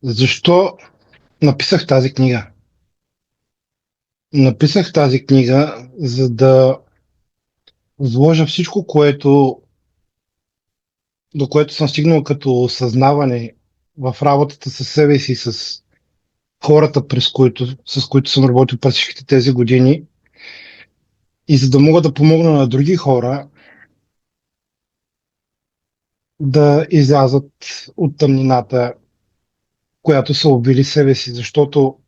Защо написах тази книга? Написах тази книга, за да вложа всичко, до което съм стигнал като осъзнаване в работата със себе си, с хората, с които съм работил през всичките тези години, и за да мога да помогна на други хора да излязат от тъмнината, която са убили себе си. Защото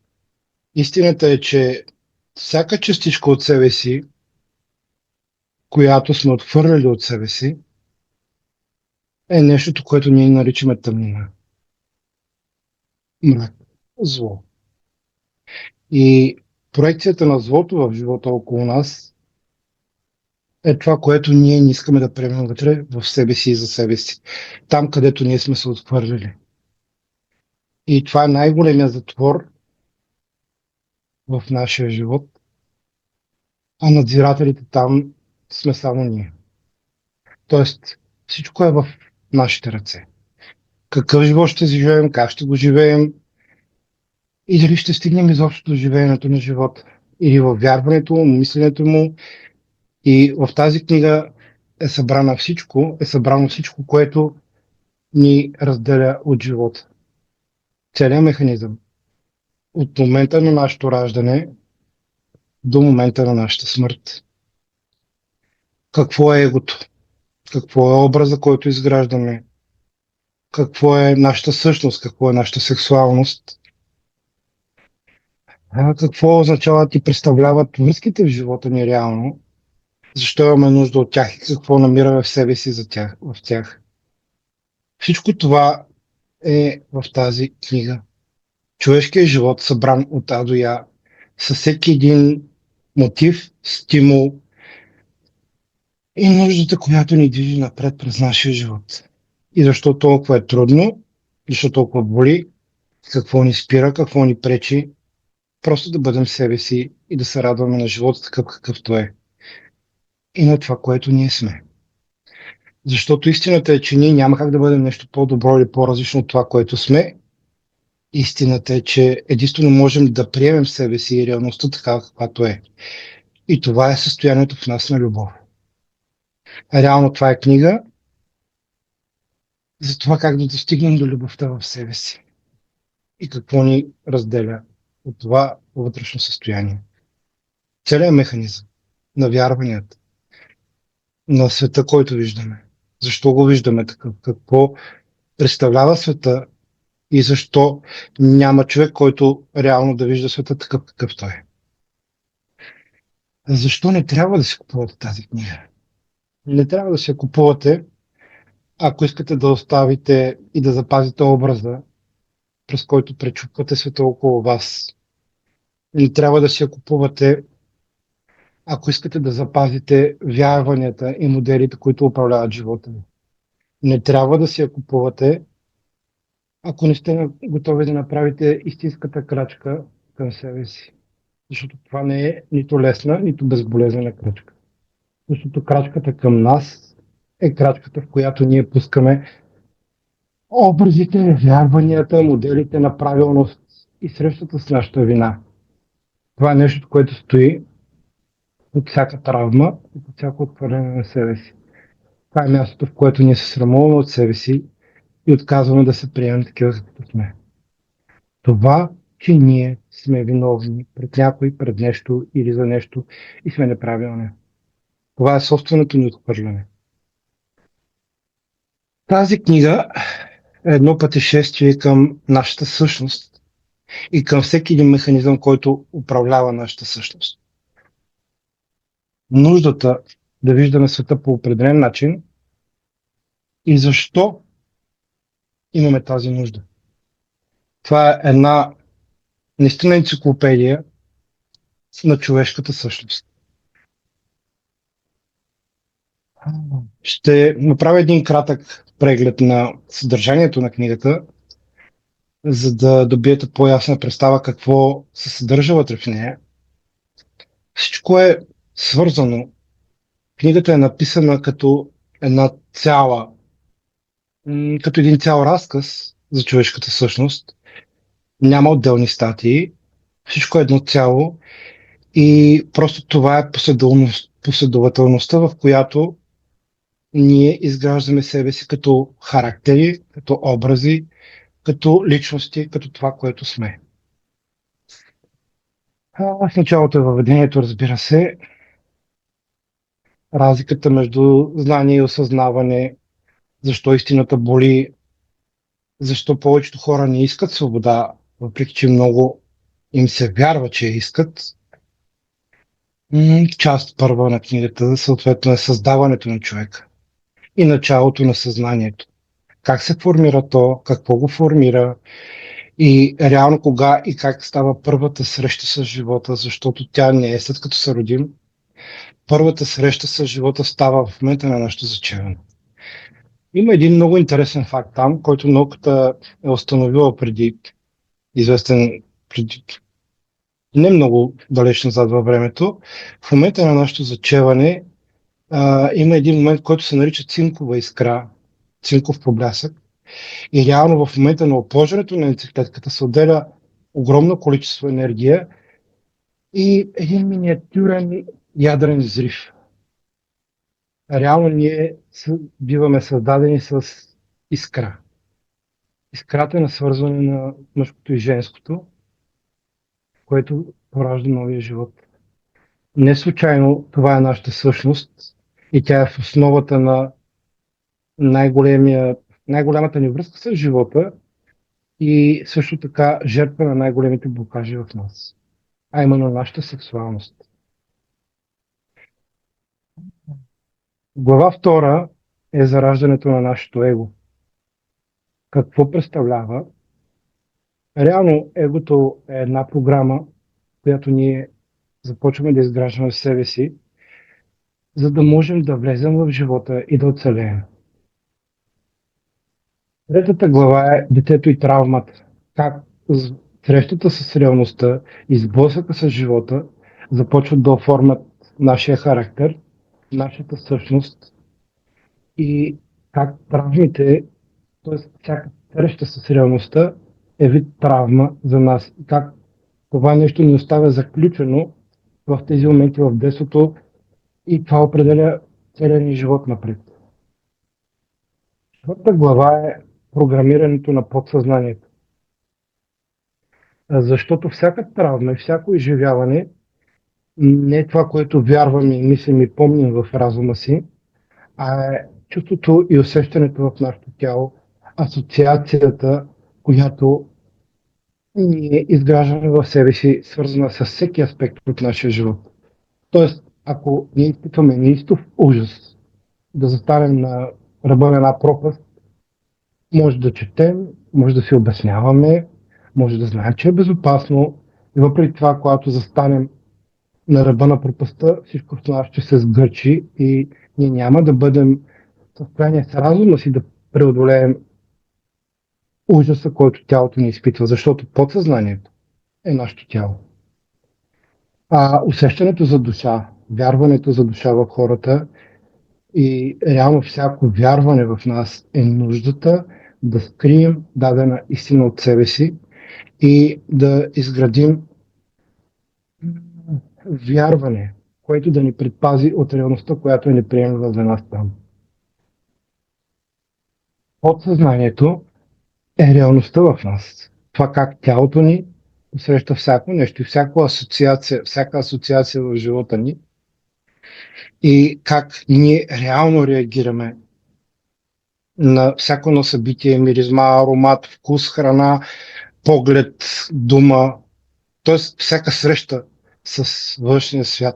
истината е, че всяка частичка от себе си, която сме отхвърляли от себе си, е нещото, което ние наричаме тъмнина, мрак, зло. И проекцията на злото в живота около нас е това, което ние не искаме да приемем вътре в себе си и за себе си. Там, където ние сме се отхвърляли. И това е най-големия затвор в нашия живот, а надзирателите там сме само ние. Тоест, всичко е в нашите ръце. Какъв живот ще живеем, как ще го живеем и дали ще стигнем изобщо до живеенето на живота. Или във вярването му, мисленето му. И в тази книга е събрано всичко, което ни разделя от живота. Целият механизъм. От момента на нашето раждане до момента на нашата смърт. Какво е егото? Какво е образа, който изграждаме? Какво е нашата същност? Какво е нашата сексуалност? Какво означава да ти представляват връзките в живота ни реално? Защо имаме нужда от тях и какво намираме в себе си в тях? Всичко това е в тази книга. Човешкият живот, събран от А до Я, със всеки един мотив, стимул и нуждата, която ни движи напред през нашия живот. И защо толкова е трудно, защо толкова боли, какво ни спира, какво ни пречи, просто да бъдем себе си и да се радваме на живота такъв какъвто е. И на това, което ние сме. Защото истината е, че ние няма как да бъдем нещо по-добро или по-различно от това, което сме. Истината е, че единствено можем да приемем себе си и реалността такава, каквато е. И това е състоянието в нас на любов. Реално това е книга за това как да достигнем до любовта в себе си. И какво ни разделя от това вътрешно състояние. Целият механизъм на вярванията, на света, който виждаме. Защо го виждаме такъв? Какво представлява света и защо няма човек, който реално да вижда света такъв какъв той е. Защо не трябва да си купувате тази книга? Не трябва да си я купувате, ако искате да оставите и да запазите образа, през който пречупвате света около вас. Не трябва да си я купувате, ако искате да запазите вярванията и моделите, които управляват живота ви. Не трябва да си я купувате, ако не сте готови да направите истинската крачка към себе си. Защото това не е нито лесна, нито безболезнена крачка. Защото крачката към нас е крачката, в която ние пускаме образите, вярванията, моделите на правилност и срещата с нашата вина. Това е нещо, което стои от всяка травма и от всяко отхвърляне на себе си. Това е мястото, в което ние се срамуваме от себе си и отказваме да се приемем такива, каквито сме. Това, че ние сме виновни пред някой, пред нещо или за нещо и сме неправилни. Това е собственото ни отхвърляне. Тази книга е едно пътешествие към нашата същност и към всеки един механизъм, който управлява нашата същност. Нуждата да виждаме света по определен начин и защо имаме тази нужда. Това е една наистина енциклопедия на човешката същност. Ще направя един кратък преглед на съдържанието на книгата, за да добиете по-ясна представа какво се съдържа вътре в нея. Всичко е свързано. Книгата е написана като една цяла, като един цял разказ за човешката същност Няма отделни статии, всичко е едно цяло и просто това е последователността, в която ние изграждаме себе си като характери, като образи, като личности, като това, което сме. В началото е въведението, разбира се, разликата между знание и осъзнаване, защо истината боли, защо повечето хора не искат свобода, въпреки че много им се вярва, че я искат. Част първа на книгата, съответно е създаването на човека и началото на съзнанието. Как се формира то, какво го формира и реално кога и как става първата среща с живота, защото тя не е след като се родим. Първата среща с живота става в момента на нашето зачеване. Има един много интересен факт там, който науката е установила преди преди не много далеч назад във времето. В момента на нашето зачеване има един момент, който се нарича цинкова искра, цинков проблясък. И реално в момента на оплождането на яйцеклетката се отделя огромно количество енергия и един миниатюрен ядрен взрив. Реално ние биваме създадени с искра. Искрата е на свързване на мъжкото и женското, което поражда новия живот. Не случайно това е нашата същност и тя е в основата на най-голямата ни връзка с живота и също така жертва на най-големите блокажи в нас, а именно нашата сексуалност. Глава втора е зараждането на нашето его. Какво представлява? Реално егото е една програма, която ние започваме да изграждаме в себе си, за да можем да влезем в живота и да оцелеем. Третата глава е детето и травмата. Как срещата с реалността и сблъсъка с живота започват да оформят нашия характер, нашата същност и как травмите, т.е. всяка среща с реалността е вид травма за нас. Как това нещо ни оставя заключено в тези моменти в детството и това определя целия ни живот напред. Четвърта глава е програмирането на подсъзнанието. Защото всяка травма и всяко изживяване не е това, което вярваме и мислим и помним в разума си, а е чувството и усещането в нашето тяло, асоциацията, която ние изграждаме в себе си, свързана с всеки аспект от нашия живот. Тоест, ако ние изпитваме неистов ужас да застанем на ръба на една пропаст, може да четем, може да си обясняваме, може да знаем, че е безопасно и въпреки това, когато застанем на ръба на пропаста, всичко в нас ще се сгърчи и ние няма да бъдем в състояние с разума си да преодолеем ужаса, който тялото ни изпитва, защото подсъзнанието е нашето тяло. А усещането за душа, вярването за душа в хората и реално всяко вярване в нас е нуждата да скрием дадена истина от себе си и да изградим вярване, което да ни предпази от реалността, която е неприемлива за нас там. Подсъзнанието е реалността в нас. Това как тялото ни усеща всяко нещо и всяка асоциация в живота ни и как ние реално реагираме на всяко едно събитие, миризма, аромат, вкус, храна, поглед, дума, т.е. всяка среща с външния свят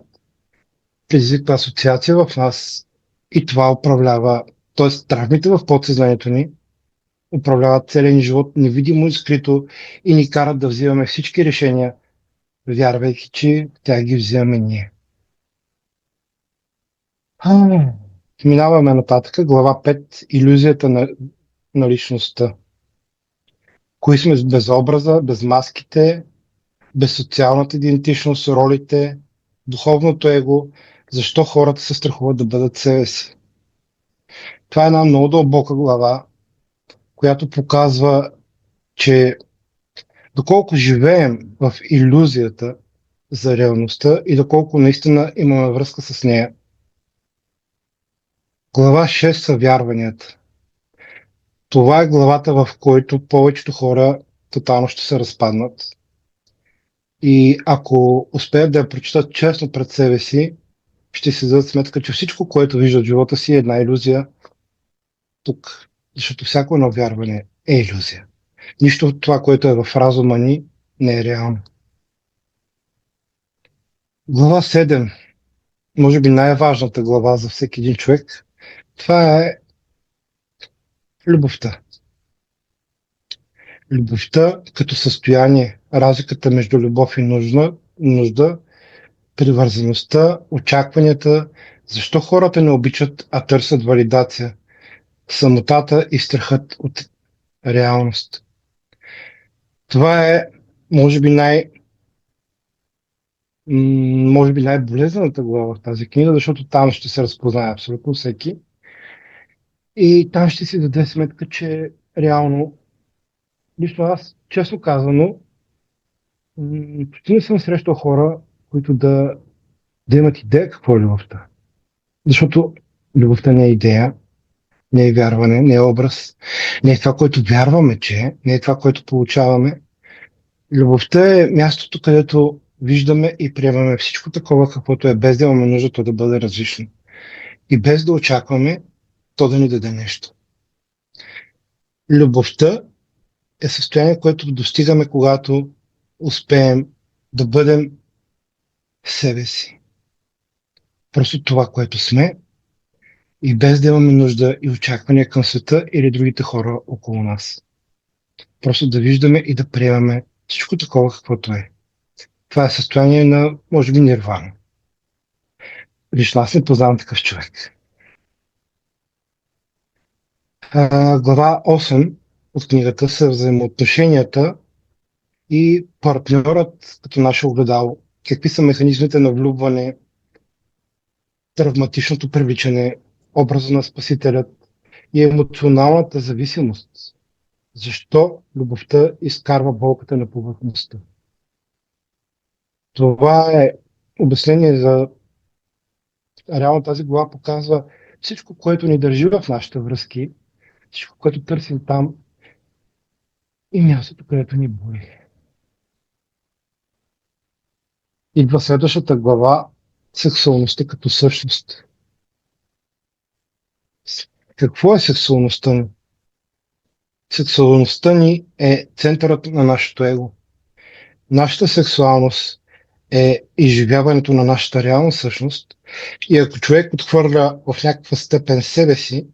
предизвиква асоциация в нас и това управлява, т.е. травмите в подсъзнанието ни управляват целия ни живот невидимо и скрито и ни карат да взимаме всички решения, вярвайки, че тя ги взимаме ние. Минаваме нататък, глава 5, иллюзията на личността. Кои сме без образа, без маските, без социалната идентичност, ролите, духовното его, защо хората се страхуват да бъдат себе си. Това е една много дълбока глава, която показва, че Доколко живеем в иллюзията за реалността и доколко наистина имаме връзка с нея. Глава 6 са вярванията. Това е главата, в който повечето хора тотално ще се разпаднат. И ако успеят да я прочитат честно пред себе си, ще си дадат сметка, че всичко, което виждат в живота си е една иллюзия тук. Защото всяко едно вярване е иллюзия. Нищо от това, което е в разума ни, не е реално. Глава 7, може би най-важната глава за всеки един човек, това е любовта. Любовта като състояние, разликата между любов и нужда, привързаността, очакванията, защо хората не обичат, а търсят валидация, самотата и страхът от реалност. Това е, може би, може би най-болезнената глава в тази книга, защото там ще се разпознае абсолютно всеки. И там ще си даде сметка, че реално, лично аз, честно казано, почти не съм срещал хора, които да имат идея какво е любовта. Защото любовта не е идея, не е вярване, не е образ, не е това, което вярваме, че е, не е това, което получаваме. Любовта е мястото, където виждаме и приемаме всичко такова, каквото е, без да имаме нужда то да бъде различно. И без да очакваме то да ни даде нещо. Любовта е състояние, което достигаме, когато успеем да бъдем себе си. Просто това, което сме, и без да имаме нужда и очаквания към света или другите хора около нас. Просто да виждаме и да приемаме всичко такова, каквото е. Това е състояние на, може би, нирвана. Лично аз не познавам такъв човек. Глава 8 от книгата са взаимоотношенията и партньорът като наше огледало. Какви са механизмите на влюбване, травматичното привличане, образа на спасителят и емоционалната зависимост. Защо любовта изкарва болката на повърхността? Това е обяснение за реално тази глава показва всичко, което ни държи в нашите връзки, всичко, което търсим там и мястото, където ни боли. Идва следващата глава сексуалността като същност. Какво е сексуалността ни? Сексуалността ни е центърът на нашето его. Нашата сексуалност е изживяването на нашата реална същност и ако човек отхвърля в някаква степен себе си,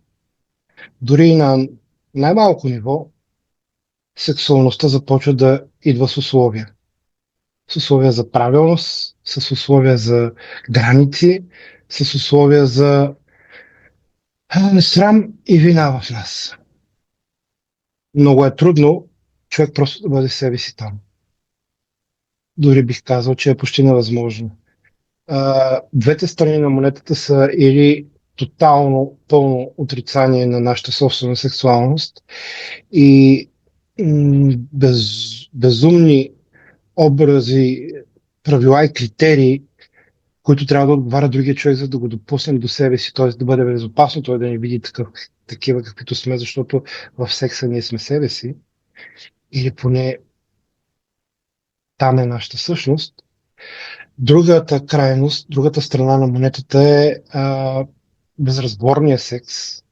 дори и на най-малко ниво, сексуалността започва да идва с условия. С условия за правилност, с условия за граници, с условия за срам и вина в нас. Много е трудно човек просто да бъде себе си там. Дори бих казал, че е почти невъзможно. Двете страни на монетата са или тотално, пълно отрицание на нашата собствена сексуалност и безумни образи, правила и критерии, които трябва да отговаря другия човек, за да го допуснем до себе си, т.е. да бъде безопасно, той да ни види такива, каквито сме, защото в секса ние сме себе си, или поне там е нашата същност. Другата крайност, другата страна на монетата е безразборния секс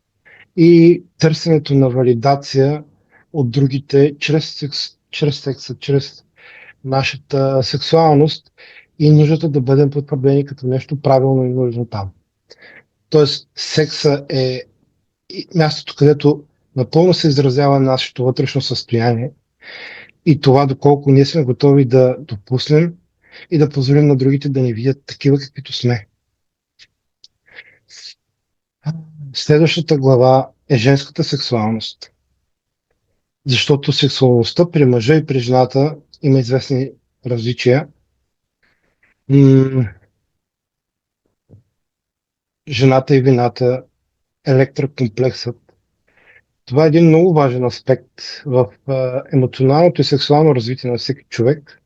и търсенето на валидация от другите чрез секса, чрез нашата сексуалност и нуждата да бъдем потвърдени като нещо правилно и нужно там. Тоест, секса е мястото, където напълно се изразява нашето вътрешно състояние и това доколко ние сме готови да допуснем и да позволим на другите да ни видят такива, каквито сме. Следващата глава е женската сексуалност. Защото сексуалността при мъжа и при жената има известни различия. Жената и вината, електрокомплексът, Това е един много важен аспект в емоционалното и сексуално развитие на всеки човек.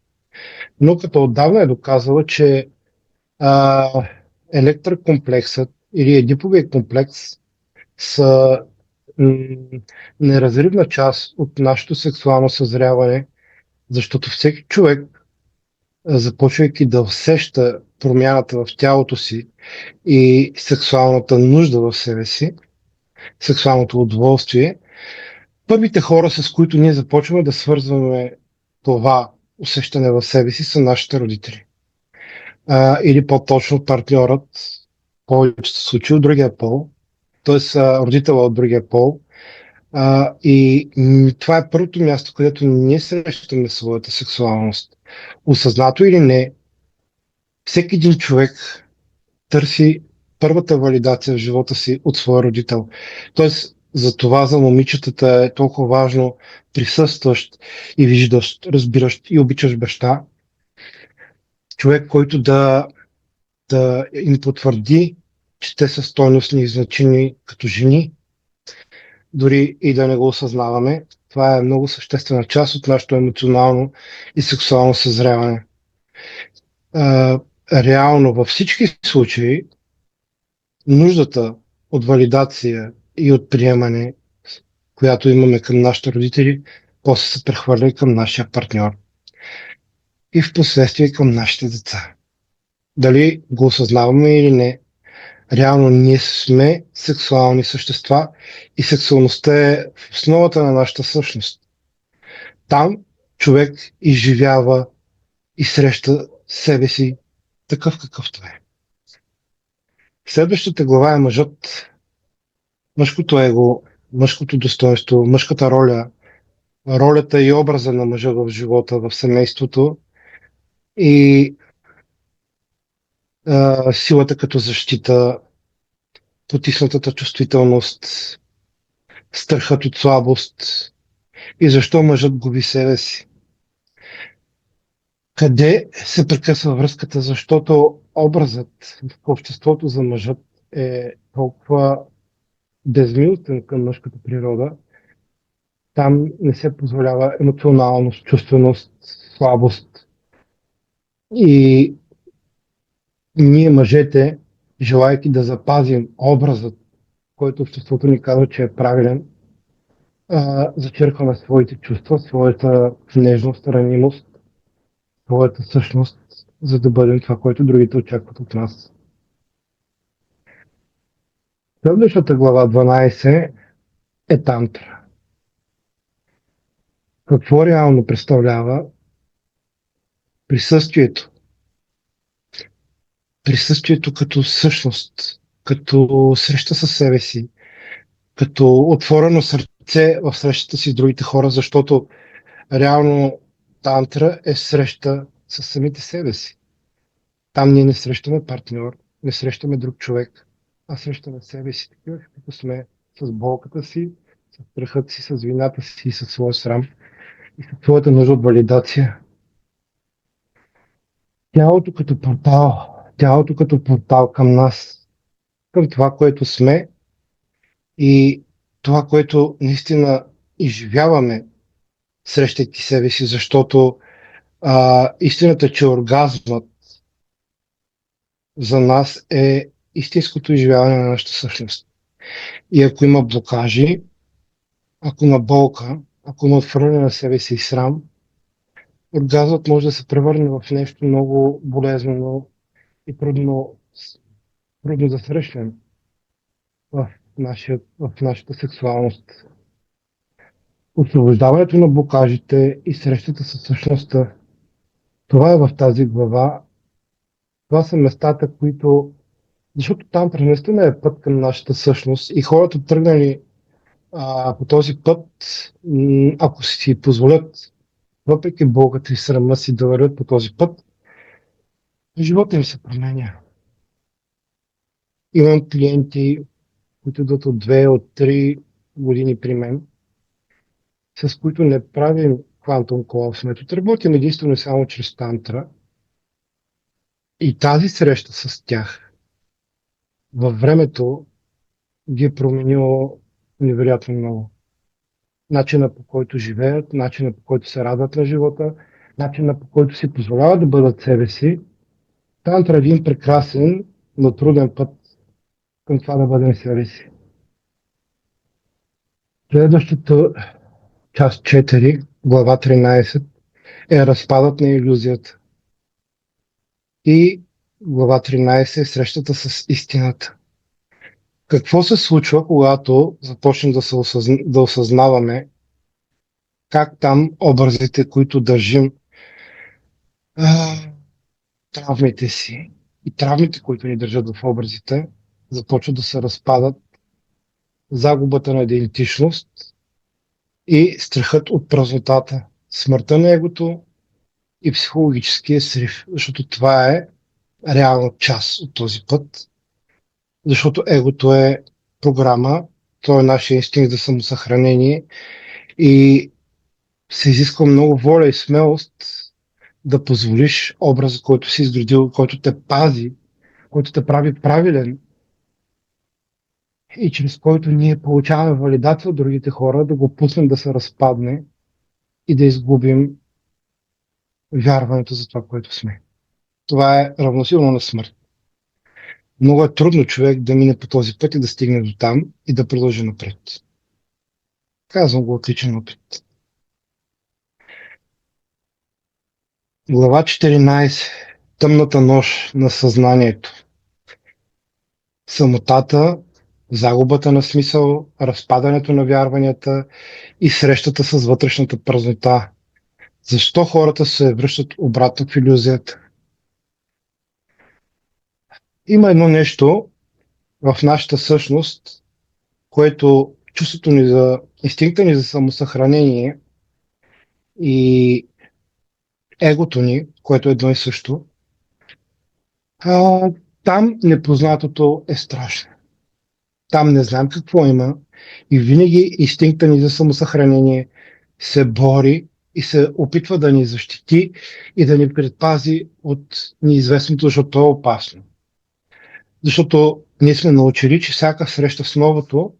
Науката отдавна е доказала, че а, електрокомплексът или едиповия комплекс са м, неразривна част от нашето сексуално съзряване, защото всеки човек, започвайки да усеща промяната в тялото си и сексуалната нужда в себе си, сексуалното удоволствие, първите хора, с които ние започваме да свързваме това усещане в себе си, са нашите родители. Или по-точно партньорът, в повечето случаи от другия пол, т.е. родителя от другия пол. Това е първото място, където ние срещаме своята сексуалност. Осъзнато или не, всеки един човек търси първата валидация в живота си от своя родител. Тоест, за това за момичетата е толкова важно присъстващ и виждащ, разбиращ и обичащ баща, човек, който да им потвърди, че те са стойностни и значими като жени, дори и да не го осъзнаваме. Това е много съществена част от нашето емоционално и сексуално съзряване. Реално във всички случаи нуждата от валидация и от приемане, която имаме към нашите родители, после се прехвърля и към нашия партньор и в последствие към нашите деца. Дали го осъзнаваме или не, реално ние сме сексуални същества и сексуалността е в основата на нашата същност. Там човек изживява и среща себе си такъв какъвто е. Следващата глава е мъжът, мъжкото его, мъжкото достоинство, мъжката роля, ролята и образа на мъжа в живота, в семейството и силата като защита, потиснатата чувствителност, страхът от слабост и защо мъжът губи себе си. Къде се прекъсва връзката, защото образът в обществото за мъжът е толкова безмилостен към мъжката природа, там не се позволява емоционалност, чувственост, слабост. И ние, мъжете, желайки да запазим образът, който обществото ни казва, че е правилен, зачеркваме своите чувства, своята нежност, ранимост, своята същност, за да бъдем това, което другите очакват от нас. Следващата глава 12 е тантра. Какво реално представлява присъствието? Присъствието като същност, като среща със себе си, като отворено сърце в срещата си с другите хора, защото реално тантра е среща с самите себе си. Там ние не срещаме партньор, не срещаме друг човек, а срещаме себе си, такива каквито сме, с болката си, с страхът си, с вината си, с своя срам и с своята нужда от валидация. Тялото като портал към нас, към това, което сме и това, което наистина изживяваме, срещайки себе си, защото истината е, че оргазмът за нас е истинското изживяване на нашата същност. И ако има блокажи, ако има болка, ако има отвърляне на себе си и срам, оргазмът може да се превърне в нещо много болезнено и трудно да срещнем в нашата сексуалност. Освобождаването на блокажите и срещата със същността. Това е в тази глава. Това са местата, които... Защото там наистина е път към нашата същност и хората тръгнали по този път, ако си позволят, въпреки болката и срама си да вървят по този път, живота им се променя. Имам клиенти, които идват от 2, от 3 години при мен, с които не правим Quantum Course метод. Работим единствено само чрез тантра. И тази среща с тях във времето ги е променило невероятно много. начина по който живеят, начина по който се радват на живота, начина по който си позволяват да бъдат себе си. Тантра е един прекрасен, но труден път към това да бъдем себе си. Следващата част 4, глава 13 е разпадът на иллюзията. И глава 13 е срещата с истината. Какво се случва, когато започнем да осъзнаваме как там образите, които държим, травмите си и травмите, които ни държат в образите, започват да се разпадат, загубата на идентичност и страхът от празнотата, смъртта на егото и психологическия срив, защото това е реално част от този път, защото егото е програма, то е нашия инстинкт за самосъхранение и се изисква много воля и смелост да позволиш образа, който си изградил, който те пази, който те прави правилен и чрез който ние получаваме валидация от другите хора, да го пуснем да се разпадне и да изгубим вярването за това, което сме. Това е равносилно на смърт. Много е трудно човек да мине по този път и да стигне до там и да продължи напред. Казвам го от личен опит. Глава 14. Тъмната нощ на съзнанието. Самотата, загубата на смисъл, разпадането на вярванията и срещата с вътрешната празнота. Защо хората се връщат обратно в илюзията? Има едно нещо в нашата същност, което чувството ни за инстинкта ни за самосъхранение и егото ни, което е едно и също, там непознатото е страшно. Там не знам какво има и винаги инстинкта ни за самосъхранение се бори и се опитва да ни защити и да ни предпази от неизвестното, защото то е опасно. Защото ние сме научили, че всяка среща с новото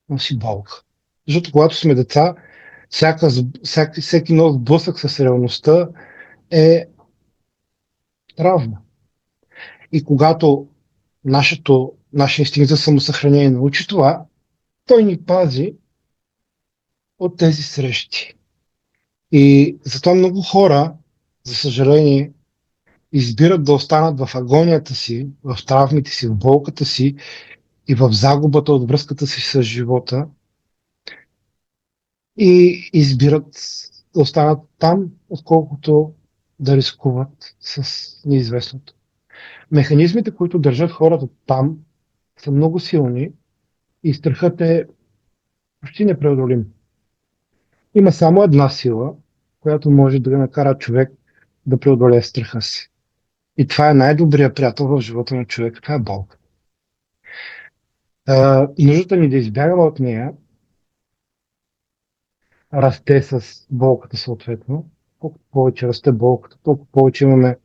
носи болка. Защото когато сме деца, всеки нов блъсък с реалността е травма. И когато нашия инстинкт за самосъхранение научи това, той ни пази от тези срещи. И затова много хора, за съжаление, избират да останат в агонията си, в травмите си, в болката си и в загубата от връзката си с живота и избират да останат там, отколкото да рискуват с неизвестното. Механизмите, които държат хората там, са много силни и страхът е почти непреодолим. Има само една сила, която може да накара човек да преодолее страха си. И това е най-добрият приятел в живота на човек. Това е болка. Нуждата ни да избягаме от нея расте с болката съответно. Колкото повече расте болката, толкова повече имаме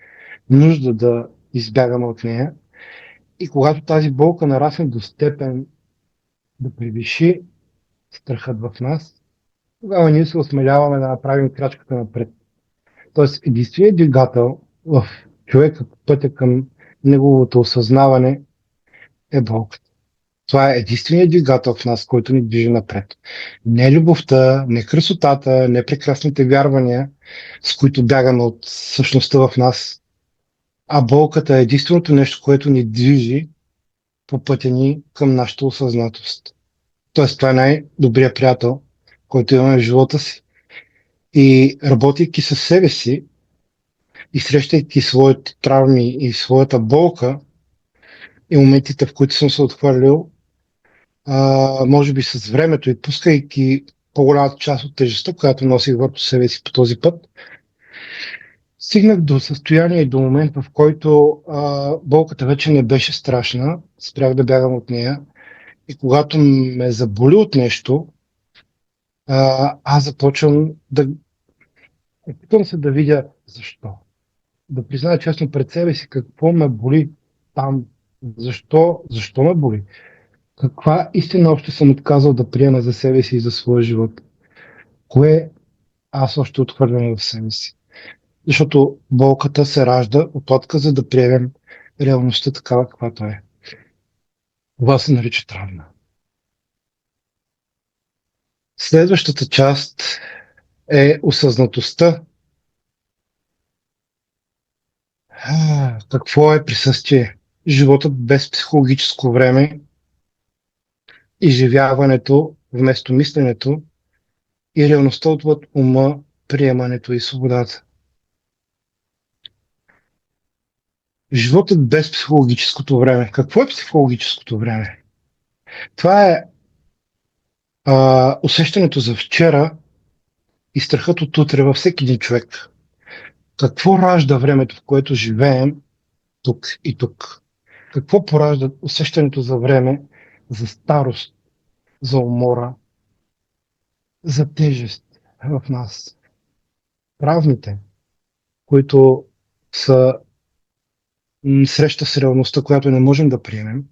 нужда да избягаме от нея. И когато тази болка нарасне до степен да превиши страхът в нас, тогава ние се осмеляваме да направим крачката напред. Тоест, единственият двигател в човека по пътя към неговото осъзнаване е болката. Това е единственият двигател в нас, който ни движи напред. Не любовта, не красотата, не прекрасните вярвания, с които бягаме от същността в нас, а болката е единственото нещо, което ни движи по пътя ни към нашата осъзнатост. Тоест, това е най-добрият приятел, който имаме в живота си. И работейки със себе си и срещайки своите травми и своята болка и моментите, в които съм се отхвърлил, може би с времето и пускайки по-голямата част от тежестта, която носих върху себе си по този път, стигнах до състояние и до момент, в който болката вече не беше страшна, спрях да бягам от нея и когато ме заболи от нещо, аз започвам да опитвам се да видя защо. Да призная честно пред себе си какво ме боли там, защо ме боли. Каква истина още съм отказал да приема за себе си и за своя живот? кое аз още отхвърляме в себе си. Защото болката се ражда от отказа да приемем реалността такава, каквато е. Това се нарича травма. Следващата част е осъзнатостта. Какво е присъствие? Животът без психологическо време, изживяването вместо мисленето и реалността отвъд ума, приемането и свободата. Животът без психологическото време. Какво е психологическото време? Това е усещането за вчера и страхът от утре във всеки един човек. Какво ражда времето, в което живеем тук и тук? Какво поражда усещането за време, за старост, за умора, за тежест в нас? Травмите, които са среща с реалността, която не можем да приемем,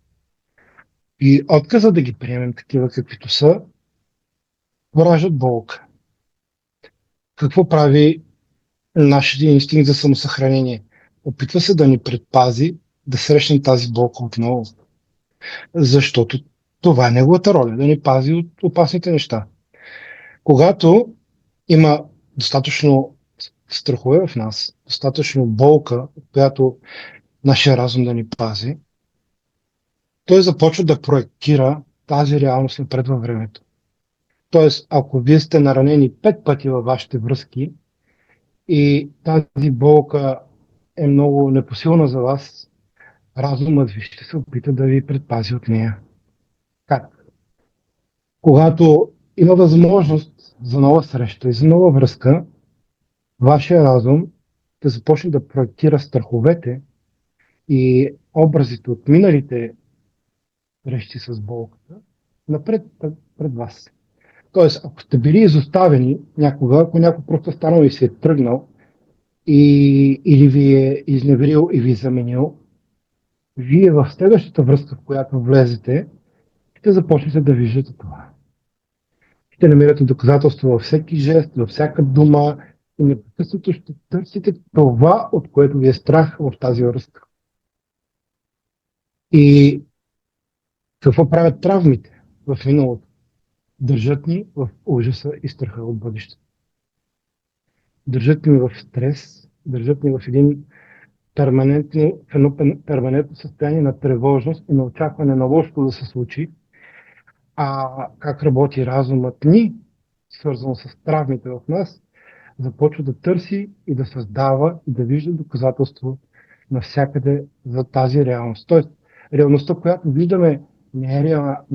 и отказа да ги приемем такива каквито са, пораждат болка. Какво прави нашия инстинкт за самосъхранение? Опитва се да ни предпази да срещнем тази болка отново. Защото това е неговата роля, да ни пази от опасните неща. Когато има достатъчно страхове в нас, достатъчно болка, която нашия разум да ни пази, той започва да проектира тази реалност напред във времето. Тоест, ако вие сте наранени 5 пъти във вашите връзки и тази болка е много непосилна за вас, разумът ви ще се опита да ви предпази от нея. Как? Когато има възможност за нова среща и за нова връзка, вашия разум ще започне да проектира страховете и образите от миналите срещи с болката напред пред вас. Тоест, ако сте били изоставени някога, ако някой просто станал и се е тръгнал или ви е изневерил и ви заменил, вие в следващата връзка, в която влезете, ще започнете да виждате това. Ще намирате доказателства във всеки жест, във всяка дума и непрекъснато ще търсите това, от което ви е страх в тази връзка. И какво правят травмите в миналото? Държат ни в ужаса и страха от бъдещето. Държат ни в стрес, държат ни в едно перманентно състояние на тревожност и на очакване на лошото да се случи. А как работи разумът ни, свързано с травмите в нас, започва да търси и да създава и да вижда доказателство навсякъде за тази реалност. Тоест, реалността, която виждаме, не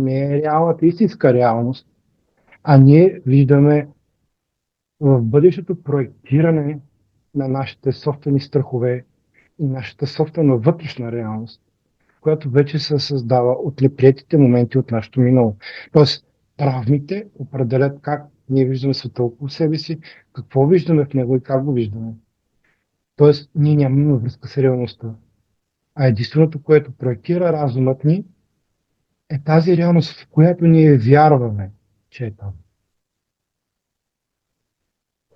е реалната истинска реалност, а ние виждаме в бъдещето проектиране на нашите собствени страхове и нашата собствена вътрешна реалност, която вече се създава от неприетите моменти от нашето минало. Тоест, травмите определят как ние виждаме света около себе си, какво виждаме в него и как го виждаме. Тоест, ние нямаме връзка с реалността. А единственото, което проектира разумът ни, е тази реалност, в която ние вярваме, че е там.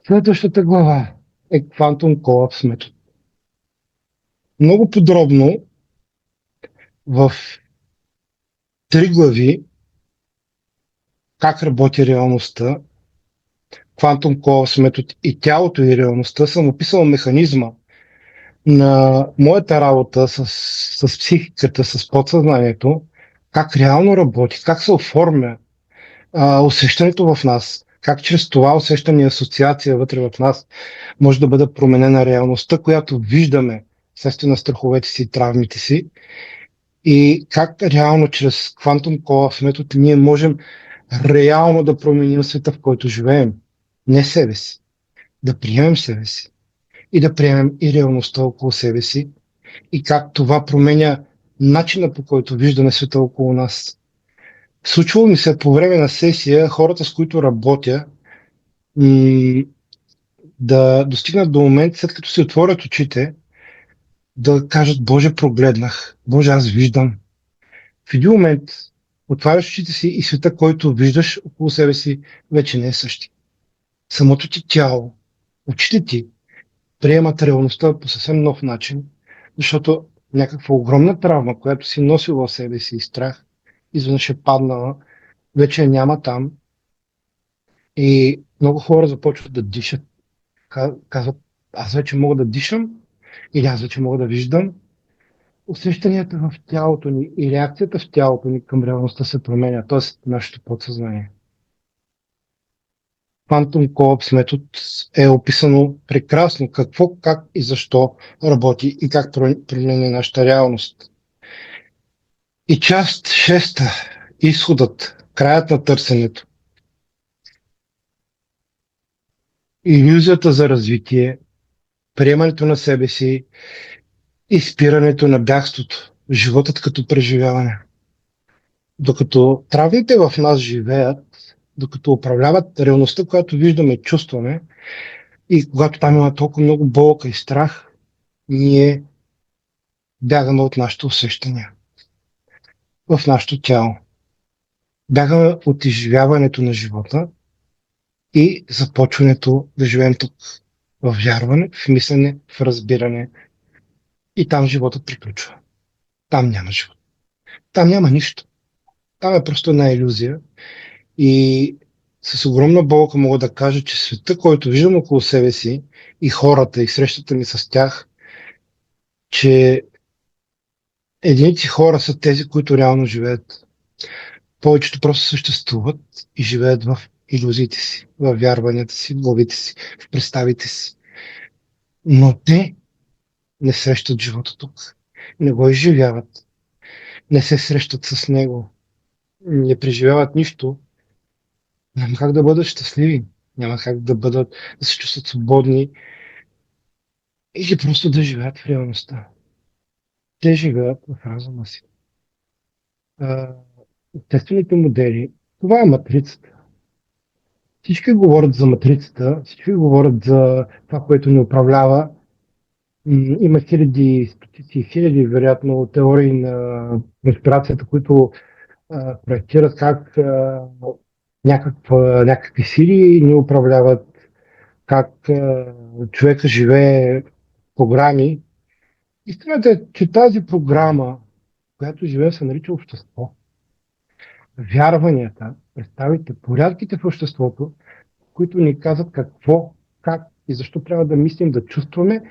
Следващата глава е Quantum Collapse метод. Много подробно в 3 глави как работи реалността, Quantum Collapse метод и тялото и реалността съм описал механизма на моята работа с психиката, с подсъзнанието, как реално работи, как се оформя усещането в нас, как чрез това усещане и асоциация вътре в нас може да бъде променена реалността, която виждаме вследствие на страховете си и травмите си, и как реално чрез Quantum Collapse метод ние можем реално да променим света, в който живеем. Не себе си. Да приемем себе си. И да приемем и реалността около себе си. И как това променя начина, по който виждаме света около нас. Случвало ми се по време на сесия хората, с които работя, да достигнат до момент, след като си отворят очите, да кажат: Боже, прогледнах. Боже, аз виждам. В един момент отваряш очите си и света, който виждаш около себе си, вече не е същи. самото ти тяло, очите ти приемат реалността по съвсем нов начин, защото някаква огромна травма, която си носил в себе си и страх, изведнъж е паднала, вече я няма там и много хора започват да дишат. Казват, аз вече мога да дишам или аз вече мога да виждам. Усещанията в тялото ни и реакцията в тялото ни към реалността се променя, т.е. нашето подсъзнание. Quantum Collapse метод е описано прекрасно какво, как и защо работи и как променя нашата реалност. И част шеста, изходът, краят на търсенето. Илюзията за развитие, приемането на себе си и спирането на бягството, животът като преживяване. Докато травмите в нас живеят, докато управляват реалността, която виждаме, чувстваме, и когато там има толкова много болка и страх, ние бягаме от нашите усещания в нашето тяло. Бягаме от изживяването на живота и започването да живеем тук в вярване, в мислене, в разбиране. И там животът приключва. Там няма живот. Там няма нищо. Там е просто една илюзия. И с огромна болка мога да кажа, че света, който виждам около себе си и хората и срещата ми с тях, че единици хора са тези, които реално живеят. Повечето просто съществуват и живеят в илюзиите си, в вярванията си, в главите си, в представите си. Но те не срещат живота тук. Не го изживяват. Не се срещат с него. Не преживяват нищо. Няма как да бъдат щастливи. Няма как да се чувстват свободни или просто да живеят в реалността. Те живеят в разума си. Естествените модели, това е матрицата. Всички говорят за матрицата, всички говорят за това, което ни управлява. Има хиляди, стотици, хиляди, вероятно, теории на конспирацията, които проектират как някакви сили ни управляват, как човека живее в програми. Истината е, че тази програма, която живее, се нарича общество. Вярванията, представите, порядките в обществото, които ни казват какво, как и защо трябва да мислим, да чувстваме,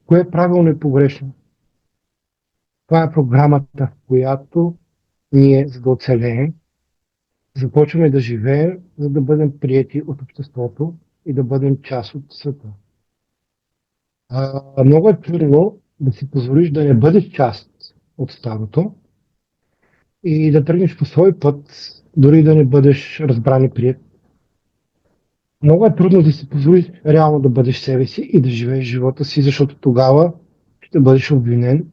кое е правилно и погрешно. Това е програмата, в която ние, за да оцелеем, започваме да живеем, за да бъдем приети от обществото и да бъдем част от света. Много е трудно да си позволиш да не бъдеш част от стадото и да тръгнеш по свой път, дори да не бъдеш разбран и прият. Много е трудно да си позволиш реално да бъдеш себе си и да живееш живота си, защото тогава ще бъдеш обвинен,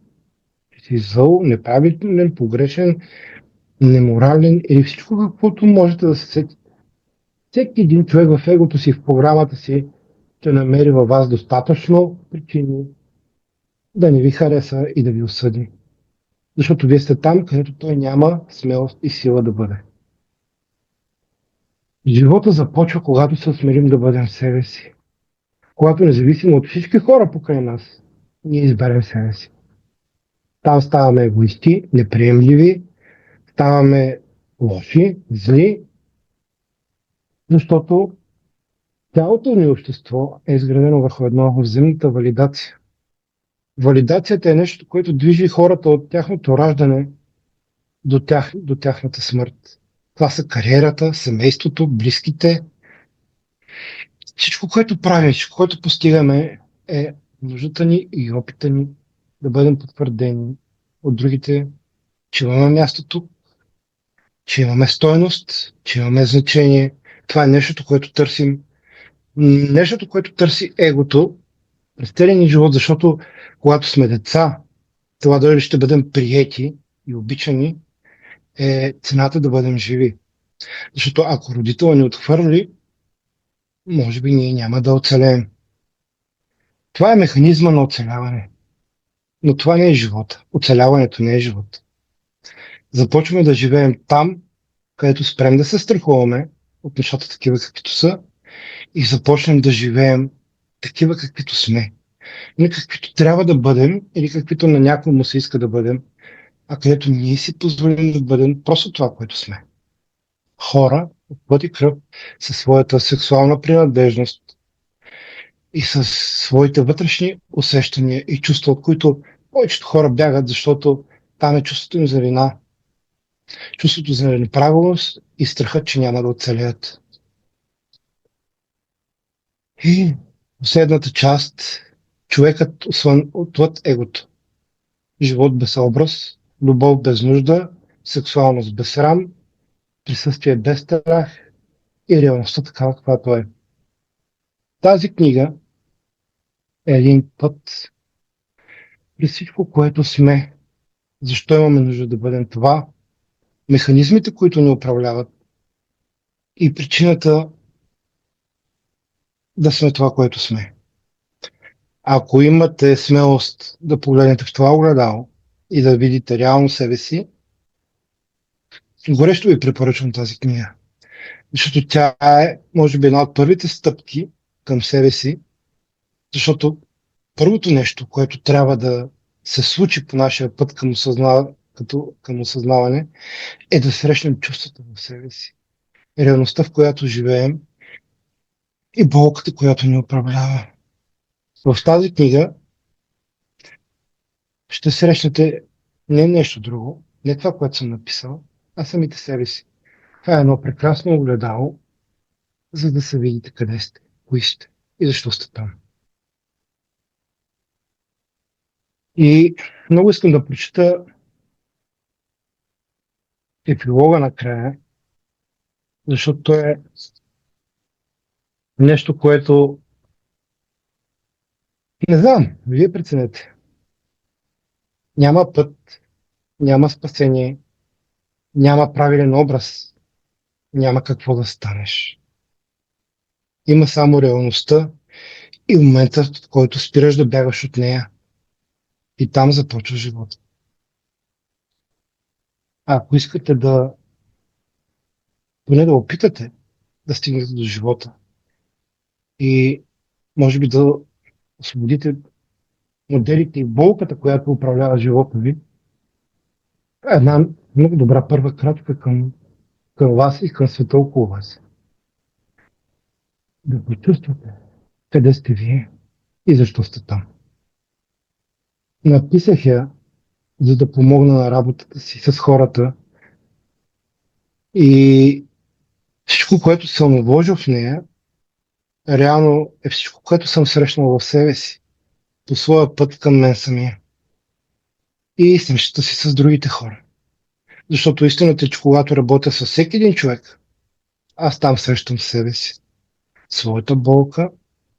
че си зъл, неправилен, погрешен, неморален или всичко каквото можете да се сетите. Всеки един човек в егото си, в програмата си, ще намери във вас достатъчно причини да не ви хареса и да ви осъди. Защото вие сте там, където той няма смелост и сила да бъде. Живота започва, когато се осмелим да бъдем себе си. Когато независимо от всички хора покрай нас, ние изберем себе си. Там ставаме егоисти, неприемливи, ставаме лоши, зли, защото цялото ни общество е изградено върху едно взаимната валидация. Валидацията е нещо, което движи хората от тяхното раждане до тяхната смърт. Това са кариерата, семейството, близките. Всичко, което правим, всичко, което постигаме, е нуждата ни и опита ни да бъдем потвърдени от другите, че имаме място тук, че имаме стойност, че имаме значение. Това е нещото, което търсим. Нещото, което търси егото през целия ни живот, защото когато сме деца, това дали ще бъдем приети и обичани, е цената да бъдем живи. Защото ако родителът ни отхвърли, може би ние няма да оцелеем. Това е механизма на оцеляване. Но това не е живота. Оцеляването не е живот. Започваме да живеем там, където спрем да се страхуваме от нещата такива каквито са и започнем да живеем такива каквито сме. Не каквито трябва да бъдем или каквито на някой му се иска да бъдем, а където ние си позволим да бъдем просто това, което сме. Хора от плът и кръв със своята сексуална принадлежност и със своите вътрешни усещания и чувства, от които повечето хора бягат, защото там е чувството им за вина, чувството за неправилност и страхът, че няма да оцелеят. И последната част, човекът отвъд егото. Живот без образ, любов без нужда, сексуалност без срам, присъствие без страх и реалността такава, каквато е. Тази книга е един път през всичко, което сме, защо имаме нужда да бъдем това, механизмите, които ни управляват и причината да сме това, което сме. Ако имате смелост да погледнете в това огледало и да видите реално себе си, горещо ви препоръчвам тази книга. Защото тя е, може би, една от първите стъпки към себе си, защото първото нещо, което трябва да се случи по нашия път към осъзнаване, е да срещнем чувствата в себе си. Реалността, в която живеем и болката, която ни управлява. В тази книга ще срещнете не нещо друго, не това, което съм написал, а самите себе си. Това е едно прекрасно огледало, за да се видите къде сте, кои сте и защо сте там. И много искам да прочита епилога накрая, защото е нещо, което не знам, вие преценете. Няма път, няма спасение, няма правилен образ, няма какво да станеш. Има само реалността и момента, в който спираш да бягаш от нея. И там започва живота. А ако искате поне да опитате да стигнете до живота и може би да освободите моделите и болката, която управлява живота ви, е една много добра първа крачка към вас и към света около вас. Да почувствате къде сте вие и защо сте там. Написах я, за да помогна на работата си с хората и всичко, което съм вложил в нея, реално е всичко, което съм срещнал в себе си, по своя път към мен самия. И срещата си с другите хора. Защото истината е, че когато работя с всеки един човек, аз там срещам себе си. Своята болка,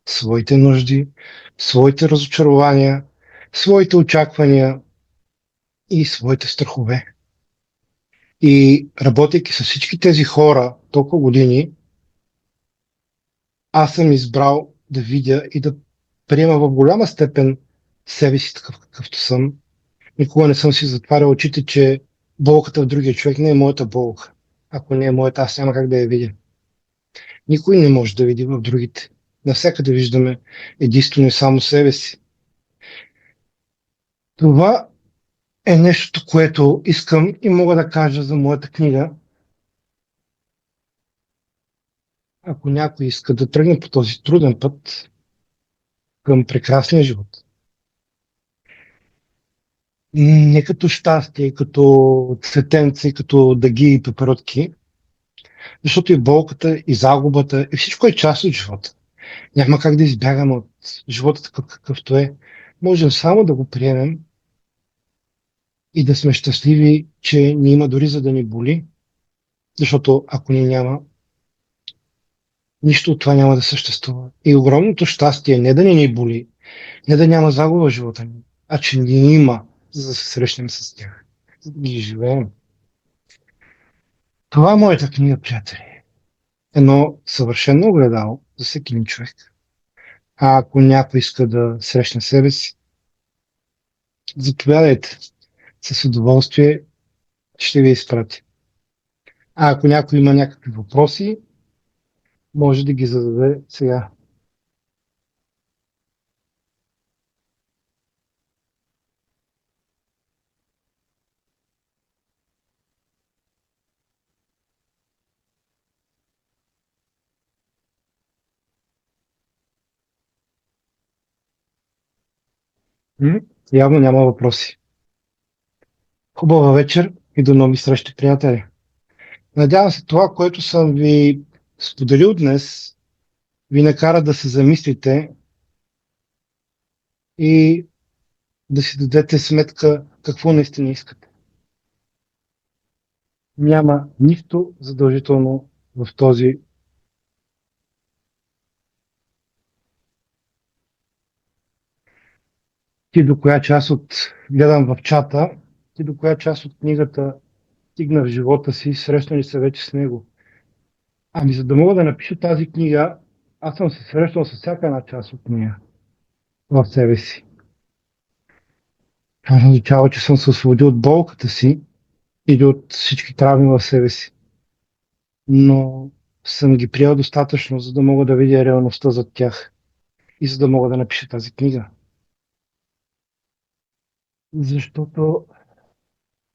своите нужди, своите разочарования, своите очаквания и своите страхове. И работейки с всички тези хора толкова години, аз съм избрал да видя и да приема в голяма степен себе си такъв какъвто съм. Никога не съм си затварял очите, че болката в другия човек не е моята болка. Ако не е моята, аз няма как да я видя. Никой не може да види в другите. Навсякъде виждаме единствено и само себе си. Това е нещото, което искам и мога да кажа за моята книга. Ако някой иска да тръгне по този труден път към прекрасния живот, не като щастие, като цветенца, като дъги и пеперотки, защото и болката, и загубата, и всичко е част от живота. Няма как да избягаме от живота такъв какъвто е. Можем само да го приемем и да сме щастливи, че ни има дори за да ни боли, защото ако ни няма, нищо от това няма да съществува. И огромното щастие е не да ни боли, не да няма загуба в живота ни, а че ни има, за да се срещнем с тях, за да ги живеем. Това е моята книга, приятели. Едно съвършено огледало за всеки един човек. А ако някой иска да срещне себе си, заповядайте. С удоволствие ще ви изпратя. А ако някой има някакви въпроси, Може да ги зададе сега. М? Явно няма въпроси. Хубава вечер и до нови срещи, приятели. Надявам се това, което съм ви споделил днес, ви накара да се замислите и да си дадете сметка какво наистина искате. Няма нищо задължително в този. Ти до коя част от, гледам в чата, ти до коя част от книгата стигна в живота си, срещнали се вече с него. Ами за да мога да напиша тази книга, аз съм се срещал с всяка една част от нея в себе си. Това означава, че съм се освободил от болката си или от всички травми в себе си. Но съм ги приел достатъчно, за да мога да видя реалността зад тях и за да мога да напиша тази книга. Защото,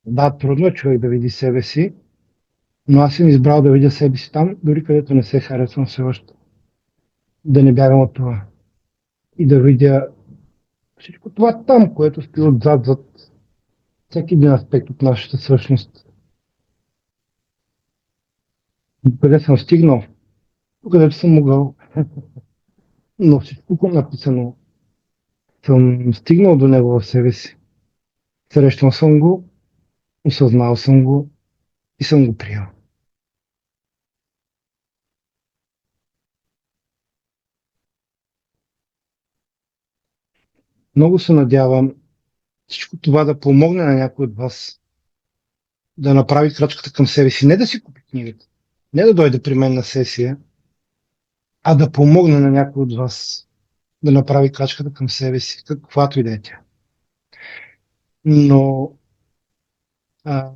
да, трудно е човек да види себе си, но аз съм избрал да видя себе си там, дори където не се харесвам все още. Да не бягам от това. И да видя всичко това там, което стои отзад, зад всеки един аспект от нашата същност. Къде съм стигнал, където съм могъл. Но всичко написано съм стигнал до него в себе си. Срещнал съм го, осъзнал съм го и съм го приел. Много се надявам всичко това да помогне на някой от вас да направи крачката към себе си. Не да си купи книгата, не да дойде при мен на сесия, а да помогне на някой от вас да направи крачката към себе си, каквато и да е тя. Но а,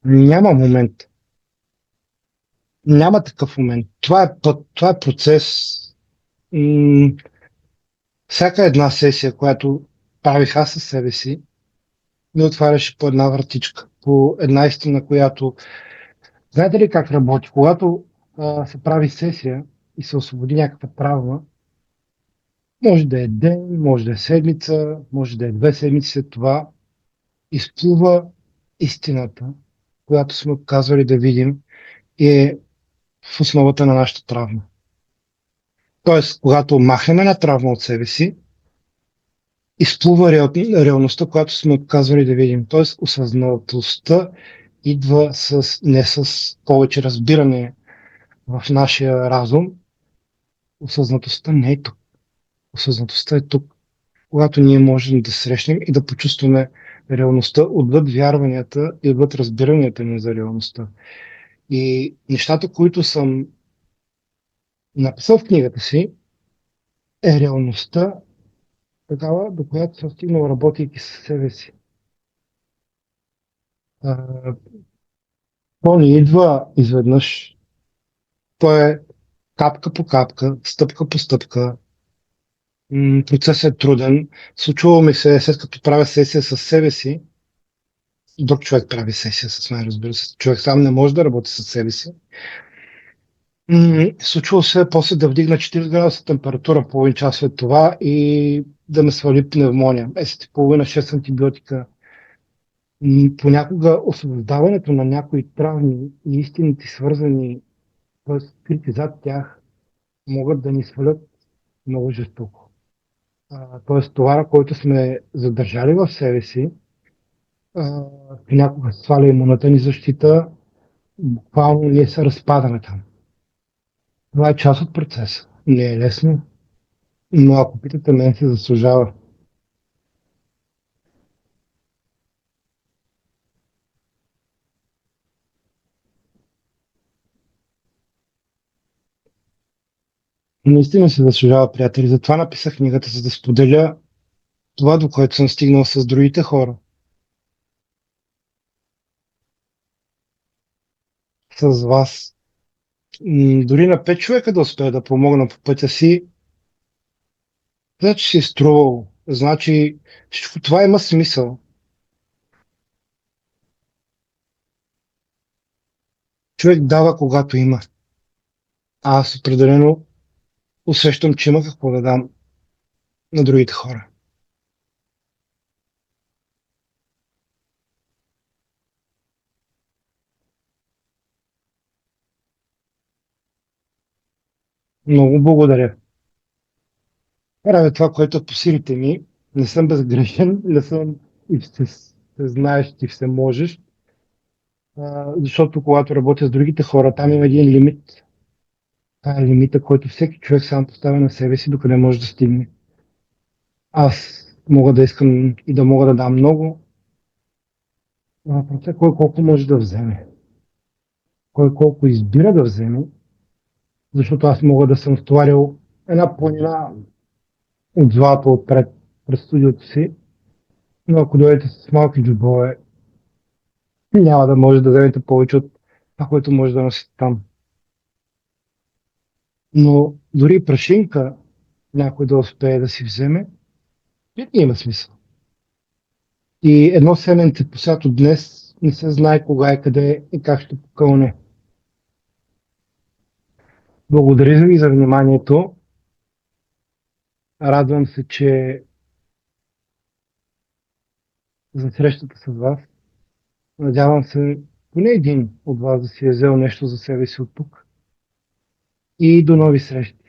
няма момент. Няма такъв момент. Това е път, това е процес. М- Всяка една сесия, която правих аз със себе си, ми отваряше по една вратичка, по една истина, която... Знаете ли как работи? Когато се прави сесия и се освободи някаква травма, може да е ден, може да е седмица, може да е 2 седмици след това, изплува истината, която сме отказвали да видим и е в основата на нашата травма. Тоест, когато махнем една травма от себе си, изплува реалността, която сме отказвали да видим. Тоест, осъзнатостта идва не с повече разбиране в нашия разум. Осъзнатостта не е тук. Осъзнатостта е тук, когато ние можем да срещнем и да почувстваме реалността отвъд вярванията и отвъд разбиранията ни за реалността. И нещата, които съм написал в книгата си, е реалността такава, до която съм стигнал, работейки със себе си. А, То не идва изведнъж. То е капка по капка, стъпка по стъпка. Процесът е труден. Случва ми се, след като правя сесия със себе си, друг човек прави сесия с мен, разбира се. Човек сам не може да работи със себе си. Случва се после да вдигна 40 градуса температура половин час след това и да ме свали пневмония. Месец и половина, 6 антибиотика. Понякога освобождаването на някои травми и истините свързани, т.е. скрити зад тях, могат да ни свалят много жестоко. Т.е. товара, който сме задържали в себе си, понякога сваля имунната ни защита, буквално ние се разпадаме там. Това е част от процеса. Не е лесно, но ако питате мен, се заслужава. Наистина се заслужава, приятели. Затова написах книгата, за да споделя това, до което съм стигнал с другите хора. с вас. Дори на 5 човека да успея да помогна по пътя си, значи си е струвало. Значи всичко това има смисъл. Човек дава когато има. А аз определено усещам, че има какво да дам на другите хора. Много благодаря. Правя това, което е по силите ми. Не съм безгрешен, не съм и знаеш, и все можеш. Защото когато работя с другите хора, там има един лимит. Това е лимита, който всеки човек сам поставя на себе си, докъде може да стигне. Аз мога да искам и да мога да дам много, но въпросът е кой колко може да вземе. Кой колко избира да вземе, защото аз мога да съм стоварил една планина от злато отпред през студиото си, но ако дойдете с малки джобове, няма да може да вземете повече от това, което може да носите там. Но дори прашинка някой да успее да си вземе, винаги има смисъл. И едно семенце посято днес не се знае кога и къде и как ще покълне. Благодаря ви за вниманието. Радвам се, че за срещата с вас. Надявам се поне един от вас да си е взел нещо за себе си от тук. И до нови срещи.